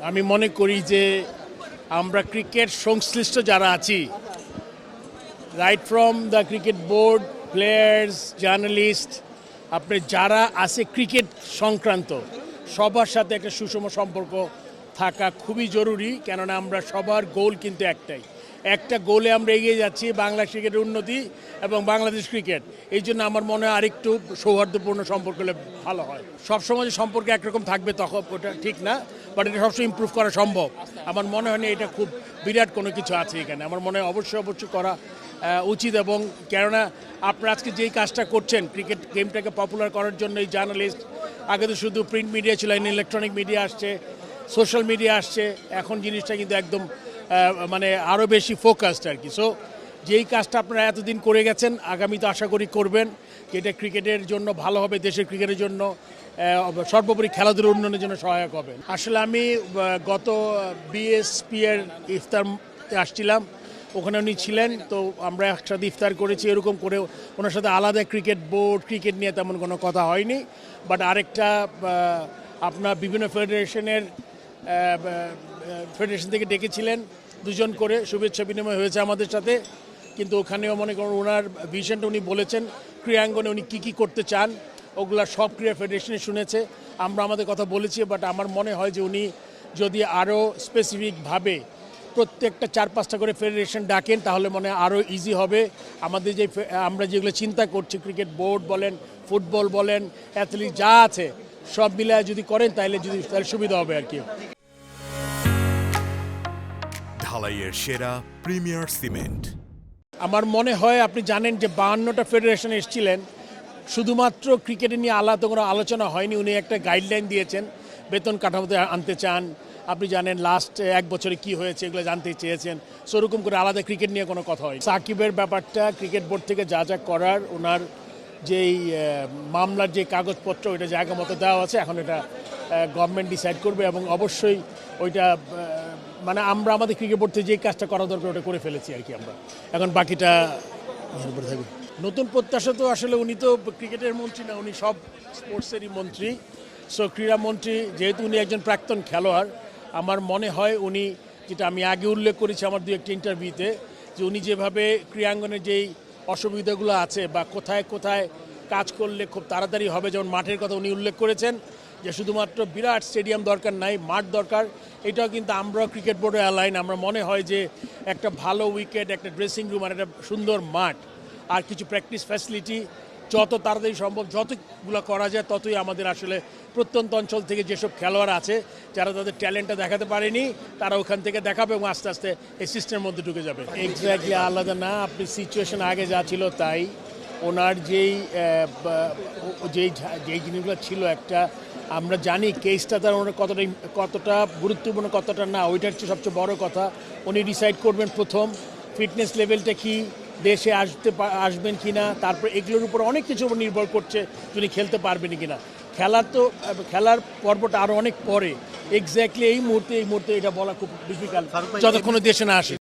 আমি মনে করি যে আমরা ক্রিকেট সংশ্লিষ্ট যারা আছি, right from the cricket board, players, journalist, আপনি যারা আছে ক্রিকেট সংক্রান্ত সবার সাথে একটা সুষম সম্পর্ক থাকা খুবই জরুরি। কেননা আমরা সবার গোল কিন্তু একটাই, একটা গোলে আমরা এগিয়ে যাচ্ছি, বাংলা ক্রিকেটের উন্নতি এবং বাংলাদেশ ক্রিকেট। এই জন্য আমার মনে হয় আরেকটু সৌহার্দ্যপূর্ণ সম্পর্ক হলে ভালো হয়। সবসময় যে সম্পর্ক একরকম থাকবে তখন ওটা ঠিক না, বাট এটা সবসময় ইমপ্রুভ করা সম্ভব। আমার মনে হয় না এটা খুব বিরাট কোনো কিছু আছে এখানে। আমার মনে হয় অবশ্যই করা উচিত। এবং কেননা আপনারা আজকে যেই কাজটা করছেন ক্রিকেট গেমটাকে পপুলার করার জন্য, এই জার্নালিস্ট, আগে তো শুধু প্রিন্ট মিডিয়া ছিল, ইলেকট্রনিক মিডিয়া আসছে, সোশ্যাল মিডিয়া আসছে, এখন জিনিসটা কিন্তু একদম মানে আরও বেশি ফোকাসড আর কি। সো যেই কাজটা আপনারা এতদিন করে গেছেন, আগামীতে আশা করি করবেন, যেটা ক্রিকেটের জন্য ভালো হবে, দেশের ক্রিকেটের জন্য, সর্বোপরি খেলাধুলার উন্নয়নের জন্য সহায়ক হবে। আসলে আমি গত বিএসপি এর ইফতারতে আসছিলাম, ওখানে উনি ছিলেন, তো আমরা একসাথে ইফতার করেছি। এরকম করে ওনার সাথে আলাদা ক্রিকেট বোর্ড, ক্রিকেট নিয়ে তেমন কোনো কথা হয়নি। বাট আরেকটা আপনার বিভিন্ন ফেডারেশন থেকে ডেকেছিলেন, দুজন করে শুভেচ্ছা বিনিময় হয়েছে আমাদের সাথে। কিন্তু ওখানেও মনে করুন ওনার ভিশনটা উনি বলেছেন, ক্রীড়াঙ্গনে উনি কী করতে চান ওগুলা সব ক্রীড়া ফেডারেশনে শুনেছে। আমরা আমাদের কথা বলেছি, বাট আমার মনে হয় যে উনি যদি আরও স্পেসিফিকভাবে প্রত্যেকটা 4-5টা করে ফেডারেশন ডাকেন তাহলে মনে হয় আরও ইজি হবে। আমাদের যে আমরা যেগুলো চিন্তা করছি, ক্রিকেট বোর্ড বলেন, ফুটবল বলেন, অ্যাথলিট যা আছে সব মিলায় যদি করেন তাহলে সুবিধা হবে আর কি। ঢালাইয়ের সেরা প্রিমিয়ার সিমেন্ট। আমার মনে হয় আপনি জানেন যে 52টা ফেডারেশন এসেছিলেন, শুধুমাত্র ক্রিকেটে নিয়ে আলাদা কোনো আলোচনা হয়নি। উনি একটা গাইডলাইন দিয়েছেন, বেতন কাঠামোতে আনতে চান, আপনি জানেন লাস্ট 1 বছরে কি হয়েছে এগুলো জানতে চেয়েছেন। সেরকম করে আলাদা ক্রিকেট নিয়ে কোনো কথা হয়। সাকিবের ব্যাপারটা ক্রিকেট বোর্ড থেকে যা যা করার, ওনার যেই মামলার যে কাগজপত্র ওইটা জায়গা মতো দেওয়া আছে, এখন এটা গভর্নমেন্ট ডিসাইড করবে। এবং অবশ্যই ওইটা মানে আমরা আমাদের ক্রিকেট বোর্ড থেকে যেই কাজটা করা দরকার ওটা করে ফেলেছি আর কি। আমরা এখন বাকিটা থাকবে। নতুন প্রত্যাশা তো আসলে উনি তো ক্রিকেটের মন্ত্রী না, উনি সব স্পোর্টসেরই মন্ত্রী। সো ক্রীড়ামন্ত্রী যেহেতু উনি একজন প্রাক্তন খেলোয়াড়, আমার মনে হয় উনি, যেটা আমি আগে উল্লেখ করেছি আমার 2-1টা ইন্টারভিউতে, যে উনি যেভাবে ক্রীড়াঙ্গনে যেই অসুবিধাগুলো আছে বা কোথায় কোথায় কাজ করলে খুব তাড়াতাড়ি হবে, যেমন মাঠের কথা উনি উল্লেখ করেছেন, যে শুধুমাত্র বিরাট স্টেডিয়াম দরকার নাই, মাঠ দরকার। এটাও কিন্তু আমরা ক্রিকেট বোর্ডে অ্যালাইন। আমরা মনে হয় যে একটা ভালো উইকেট, একটা ড্রেসিং রুম আর একটা সুন্দর মাঠ আর কিছু প্র্যাকটিস ফ্যাসিলিটি যত তাড়াতাড়ি সম্ভব যতগুলো করা যায় ততই আমাদের আসলে প্রত্যন্ত অঞ্চল থেকে যেসব খেলোয়াড় আছে যারা তাদের ট্যালেন্টটা দেখাতে পারেনি তারা ওখান থেকে দেখাবে এবং আস্তে আস্তে এই সিস্টেমের মধ্যে ঢুকে যাবে। এক্স্যাক্টলি আলাদা না, আপনি সিচুয়েশন আগে যা ছিল তাই। ওনার যেই জিনিসগুলো ছিল, একটা আমরা জানি কেসটা তার ওনার কতটা গুরুত্বপূর্ণ কতটা না, ওইটার হচ্ছে সবচেয়ে বড় কথা। উনি ডিসাইড করবেন প্রথম ফিটনেস লেভেলটা কি, দেশে আসবেন কি না, তারপর এগুলোর উপর অনেক কিছু নির্ভর করছে তিনি খেলতে পারবেন কি না। খেলার পর্বটা আরও অনেক পরে। এক্স্যাক্টলি এই মুহূর্তে এটা বলা খুব ডিফিকাল্ট যতক্ষণ দেশে না আসে।